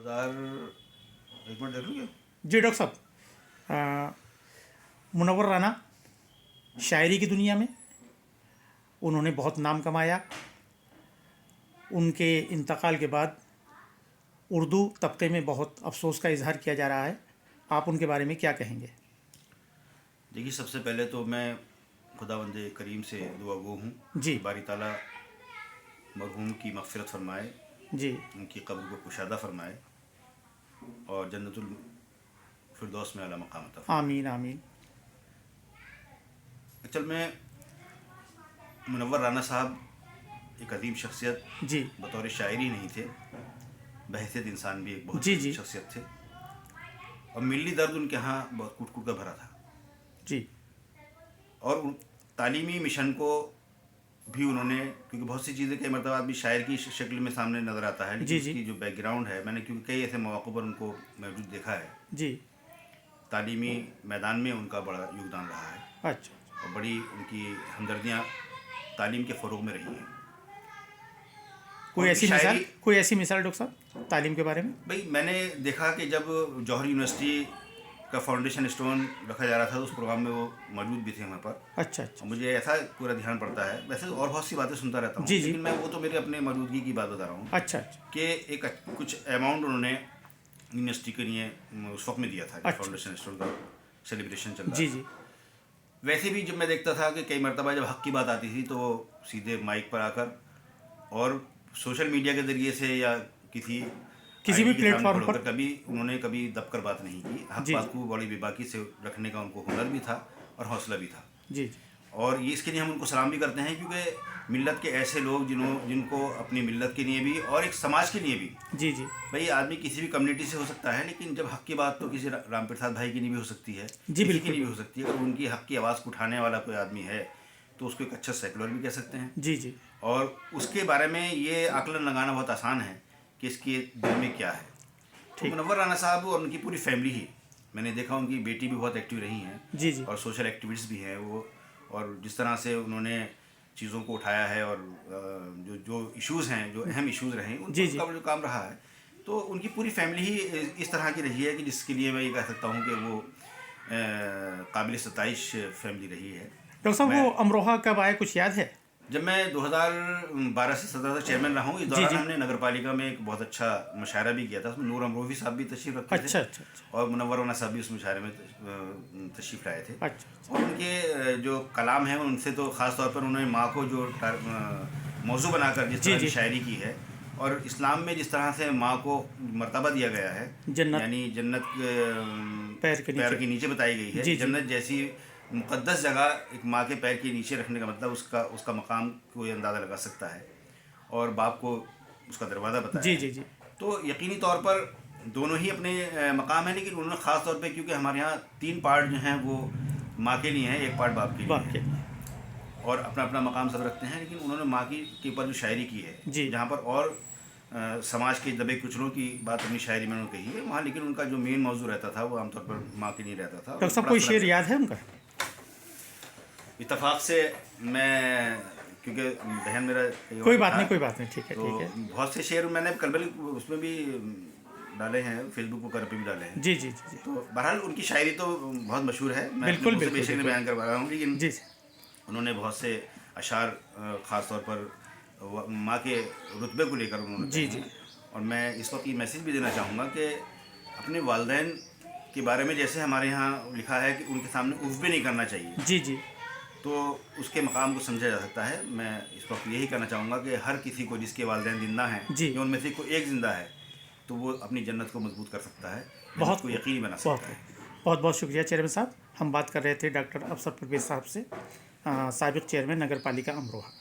एक मिनट देख लीजिए। जी डॉक्टर साहब, मुनव्वर राना शायरी की दुनिया में उन्होंने बहुत नाम कमाया। उनके इंतकाल के बाद उर्दू तबके में बहुत अफसोस का इजहार किया जा रहा है। आप उनके बारे में क्या कहेंगे? देखिए, सबसे पहले तो मैं खुदावंद करीम से दुआ गो हूँ जी। कि बारी ताला मरहूम की मग़फ़िरत फरमाए, जी। उनकी कब्र को कुशादा फरमाए और जन्नतुल फिरदौस में आला मकाम अता फरमाए। आमीन आमीन। एक्चुअल में मुनव्वर राना साहब एक अजीम शख्सियत जी। बतौर शायरी नहीं थे, बहैसियत इंसान भी एक बहुत जी बड़ी जी शख्सियत थे और मिली दर्द उनके यहाँ बहुत कूट कूट का भरा था। जी। और तालीमी मिशन को भी उन्होंने, क्योंकि बहुत सी चीज़ें कई मरतबा आदमी शायर की शक्ल में सामने नज़र आता है, लेकिन जी। उसकी जो बैकग्राउंड है, मैंने क्योंकि कई ऐसे मौक़ों पर उनको मौजूद देखा है। जी। तालीमी मैदान में उनका बड़ा योगदान रहा है अच्छा। और बड़ी उनकी हमदर्दियाँ तालीम के फ़रोग़ में रही हैं। कोई ऐसी मिसाल डॉक्टर साहब तालीम के बारे में? भाई, मैंने देखा कि जब जौहर यूनिवर्सिटी का फाउंडेशन स्टोन रखा जा रहा था तो उस प्रोग्राम में वो मौजूद भी थे वहाँ पर। अच्छा अच्छा। मुझे ऐसा पूरा ध्यान पड़ता है, वैसे और बहुत सी बातें सुनता रहता हूँ, जी जी। लेकिन मैं वो तो मेरे अपने मौजूदगी की बात बता रहा हूँ। अच्छा अच्छा। कि एक कुछ अमाउंट उन्होंने यूनिवर्सिटी के लिए उस वक्त में दिया था। अच्छा। फाउंडेशन स्टोन का सेलिब्रेशन चल रहा जी था। जी। वैसे भी जब मैं देखता था कि कई मरतबा जब हक़ की बात आती थी तो वो सीधे माइक पर आकर और सोशल मीडिया के ज़रिए से या किसी भी आईडी के सामने प्लेटफॉर्म खड़े पर होकर कभी दबकर बात नहीं की। हक़ जी बात को बड़ी बेबाकी से रखने का उनको हुनर भी था और हौसला भी था। जी। और ये इसके लिए हम उनको सलाम भी करते हैं, क्योंकि मिल्लत के ऐसे लोग जिनको अपनी मिल्लत के लिए भी और एक समाज के लिए भी, जी जी। भाई आदमी किसी भी कम्युनिटी से हो सकता है, लेकिन जब हक़ की बात तो किसी राम प्रसाद भाई की नहीं भी हो सकती है, जी किसी की बिल्कुल। नहीं भी हो सकती है। अगर उनकी हक़ की आवाज़ को उठाने वाला कोई आदमी है तो उसको एक अच्छा सेकुलर भी कह सकते हैं। जी जी। और उसके बारे में ये आकलन लगाना बहुत आसान है कि इसके दिल में क्या है। तो मुनव्वर राना साहब और उनकी पूरी फैमिली ही, मैंने देखा उनकी बेटी भी बहुत एक्टिव रही हैं। जी जी। और सोशल एक्टिविस्ट भी हैं वो, और जिस तरह से उन्होंने चीज़ों को उठाया है और जो इश्यूज़ हैं, जो अहम इश्यूज़ रहे उनका जो काम रहा है, तो उनकी पूरी फैमिली ही इस तरह की रही है कि जिसके लिए मैं ये कह सकता हूँ कि वो काबिल सताइश फैमिली रही है। डॉक्टर साहब, वो अमरोहा कब आए, कुछ याद है? जब मैं 2012 से 17 तक चेयरमैन रहा हूँ, इस दौरान हमने नगर पालिका में एक बहुत अच्छा मुशायरा भी किया था। उसमें नूर अमरोही साहब भी तशरीफ़ रखते थे। अच्छा। और मुनव्वर राना साहब भी उस मुशायरे में तशरीफ़ लाए थे। अच्छा। और उनके जो कलाम है उनसे तो ख़ास तौर पर उन्होंने माँ को जो मौजू बनाकर जिस तरह की शायरी की है, और इस्लाम में जिस तरह से माँ को मर्तबा दिया गया है, यानी जन्नत पैर के नीचे बताई गई है। जन्नत जैसी मुक़द्दस जगह एक माँ के पैर के नीचे रखने का मतलब उसका मकाम कोई अंदाज़ा लगा सकता है, और बाप को उसका दरवाज़ा बताया। जी जी जी। तो यकीनी तौर पर दोनों ही अपने मकाम है, लेकिन उन्होंने ख़ास तौर पे, क्योंकि हमारे यहाँ 3 पार्ट जो हैं वो माँ के लिए हैं, एक पार्ट बाप के लिए है, और अपना अपना मकाम सब रखते हैं। लेकिन उन्होंने माँ के ऊपर जो शायरी की है, जहाँ पर और समाज के दबे कुचलों की बात अपनी शायरी में उन्होंने कही है वहाँ, लेकिन उनका जो मेन मौजू रहता था वो आमतौर पर माँ के लिए रहता था। डॉक्टर साहब, कोई शेर याद है उनका? इत्तफाक से मैं, क्योंकि बहन मेरा कोई बात नहीं, ठीक है। बहुत से शेर मैंने कलबल उसमें भी डाले हैं, फेसबुक पर भी डाले हैं। जी जी जी। तो बहरहाल उनकी शायरी तो बहुत मशहूर है, मैं बिल्कुल बेशक नहीं बयान करवा रहा हूँ, लेकिन जी उन्होंने बहुत से अशार ख़ास तौर पर माँ के रुतबे को लेकर उन्होंने जी जी। और मैं इस वक्त ये मैसेज भी देना चाहूँगा कि अपने वालिदैन के बारे में जैसे हमारे यहाँ लिखा है कि उनके सामने उफ़ भी नहीं करना चाहिए। जी जी। तो उसके मकाम को समझा जा सकता है। मैं इस वक्त यही कहना चाहूँगा कि हर किसी को जिसके वालिदैन जिंदा हैं, या उनमें से कोई एक ज़िंदा है, तो वो अपनी जन्नत को मजबूत कर सकता है, बहुत को यकीनी बना सकता है। बहुत बहुत शुक्रिया चेयरमैन साहब। हम बात कर रहे थे डॉक्टर अफसर परवेज़ साहब से, साबिक़ चेयरमैन नगर पालिका अमरोहा।